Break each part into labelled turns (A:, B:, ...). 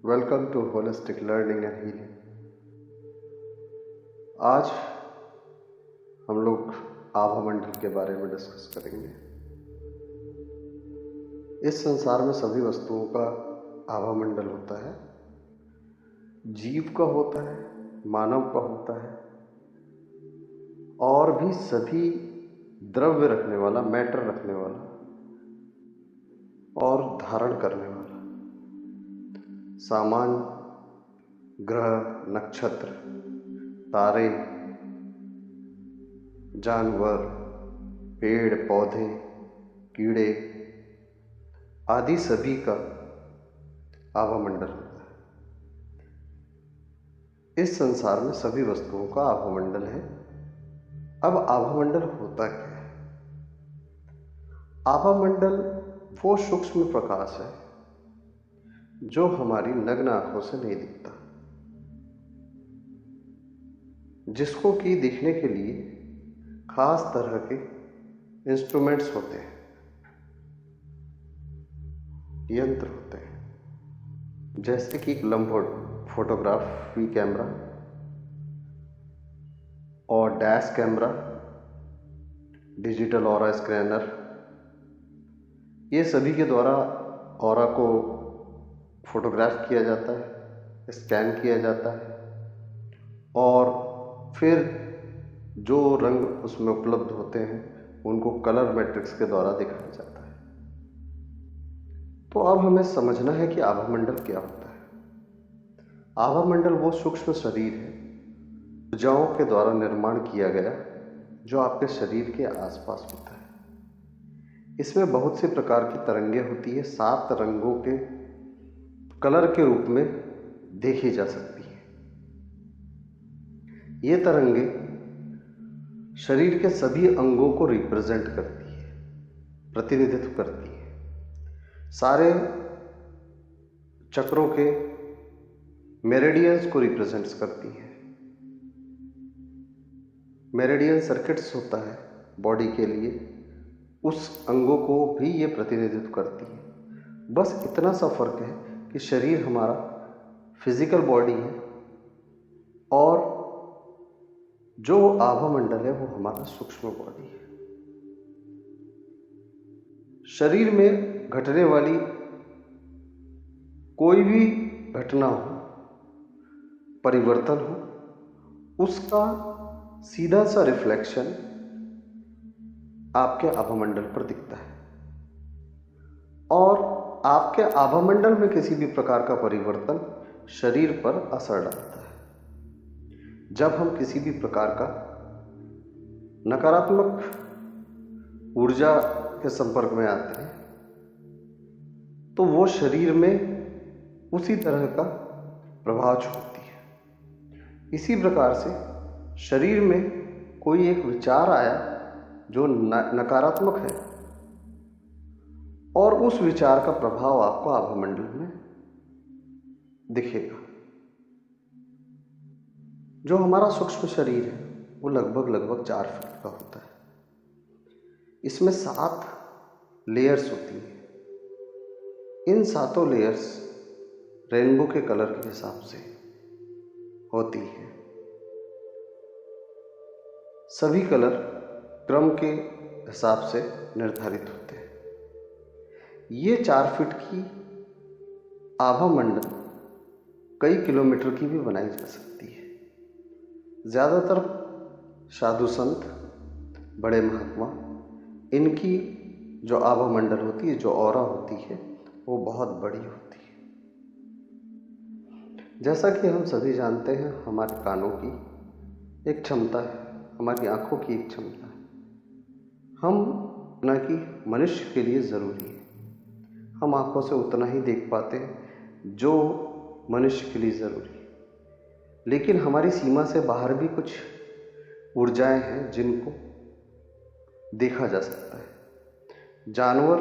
A: Welcome to holistic learning and healing. आज हम लोग आभा मंडल के बारे में डिस्कस करेंगे। इस संसार में सभी वस्तुओं का आभा मंडल होता है। जीव का होता है, मानव का होता है, और भी सभी द्रव्य रखने वाला, मैटर रखने वाला और धारण करने वाला सामान, ग्रह, नक्षत्र, तारे, जानवर, पेड़ पौधे, कीड़े आदि सभी का आभा मंडल होता है। इस संसार में सभी वस्तुओं का आभा मंडल है। अब आभा मंडल होता क्या है? आभा मंडल वो सूक्ष्म प्रकाश है जो हमारी नग्न आंखों से नहीं दिखता, जिसको कि दिखने के लिए खास तरह के इंस्ट्रूमेंट्स होते हैं, यंत्र होते हैं, जैसे कि लंबो फोटोग्राफी कैमरा और dash camera, digital aura scanner. ये सभी के द्वारा ऑरा को फोटोग्राफ किया जाता है, स्कैन किया जाता है और फिर जो रंग उसमें उपलब्ध होते हैं उनको कलर मैट्रिक्स के द्वारा दिखाया जाता है। तो अब हमें समझना है कि आभा मंडल क्या होता है। आभा मंडल वो सूक्ष्म शरीर है ऊर्जाओं के द्वारा निर्माण किया गया जो आपके शरीर के आसपास होता है। इसमें बहुत से प्रकार की तरंगें होती है, 7 रंगों के कलर के रूप में देखी जा सकती है। ये तरंगे शरीर के सभी अंगों को रिप्रेजेंट करती है, प्रतिनिधित्व करती है। सारे चक्रों के मेरिडियंस को रिप्रेजेंट्स करती है। मेरिडियन सर्किट्स होता है बॉडी के लिए, उस अंगों को भी ये प्रतिनिधित्व करती है। बस इतना सा फर्क है कि शरीर हमारा फिजिकल बॉडी है और जो आभा मंडल है वो हमारा सूक्ष्म बॉडी है। शरीर में घटने वाली कोई भी घटना हो, परिवर्तन हो, उसका सीधा सा रिफ्लेक्शन आपके आभा मंडल पर दिखता है और आपके आभा मंडल में किसी भी प्रकार का परिवर्तन शरीर पर असर डालता है। जब हम किसी भी प्रकार का नकारात्मक ऊर्जा के संपर्क में आते हैं तो वो शरीर में उसी तरह का प्रभाव छोड़ती है। इसी प्रकार से शरीर में कोई एक विचार आया जो नकारात्मक है और उस विचार का प्रभाव आपको आभा मंडल में दिखेगा। जो हमारा सूक्ष्म शरीर है वो लगभग 4 फीट का होता है। इसमें 7 लेयर्स होती हैं। इन 7 लेयर्स रेनबो के कलर के हिसाब से होती हैं। सभी कलर क्रम के हिसाब से निर्धारित होते हैं। ये 4 फीट की आभा मंडल कई किलोमीटर की भी बनाई जा सकती है। ज़्यादातर साधु संत, बड़े महात्मा, इनकी जो आभा मंडल होती है, जो ऑरा होती है, वो बहुत बड़ी होती है। जैसा कि हम सभी जानते हैं, हमारे कानों की एक क्षमता है, हमारी आंखों की एक क्षमता है। हम ना कि मनुष्य के लिए ज़रूरी है। हम आंखों से उतना ही देख पाते हैं जो मनुष्य के लिए ज़रूरी है, लेकिन हमारी सीमा से बाहर भी कुछ ऊर्जाएं हैं जिनको देखा जा सकता है। जानवर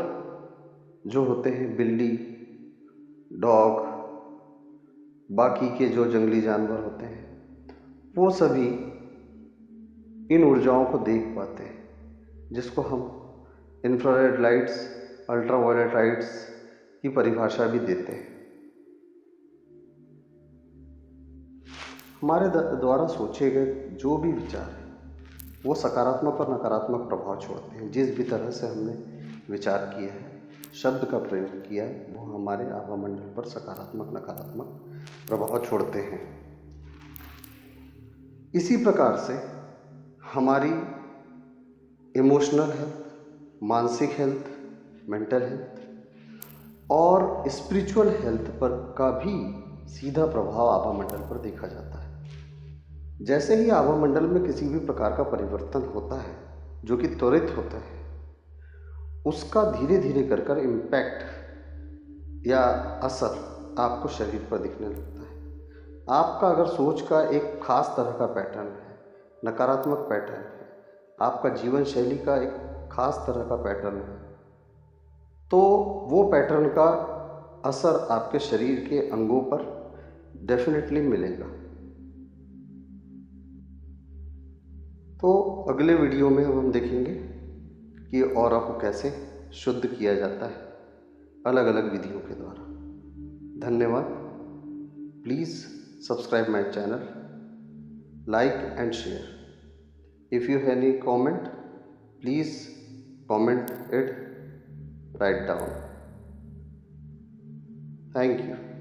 A: जो होते हैं, बिल्ली, डॉग, बाकी के जो जंगली जानवर होते हैं, वो सभी इन ऊर्जाओं को देख पाते हैं, जिसको हम इंफ्रारेड लाइट्स, अल्ट्रावायलेट लाइट्स की परिभाषा भी देते हैं। हमारे द्वारा सोचे गए जो भी विचार हैं वो सकारात्मक और नकारात्मक प्रभाव छोड़ते हैं। जिस भी तरह से हमने विचार किया है, शब्द का प्रयोग किया है, वो हमारे आभामंडल पर सकारात्मक नकारात्मक प्रभाव छोड़ते हैं। इसी प्रकार से हमारी इमोशनल हेल्थ, मानसिक हेल्थ, मेंटल हेल्थ और स्पिरिचुअल हेल्थ पर का भी सीधा प्रभाव आभामंडल पर देखा जाता है। जैसे ही आभामंडल में किसी भी प्रकार का परिवर्तन होता है जो कि त्वरित होता है, उसका धीरे धीरे कर इम्पैक्ट या असर आपको शरीर पर दिखने लगता है। आपका अगर सोच का एक खास तरह का पैटर्न है, नकारात्मक पैटर्न है, आपका जीवन शैली का एक खास तरह का पैटर्न है, तो वो पैटर्न का असर आपके शरीर के अंगों पर डेफिनेटली मिलेगा। तो अगले वीडियो में हम देखेंगे कि ऑरा को कैसे शुद्ध किया जाता है अलग अलग विधियों के द्वारा। धन्यवाद। Please subscribe my channel, like and share. If you have any comment, please comment it, write down. Thank you.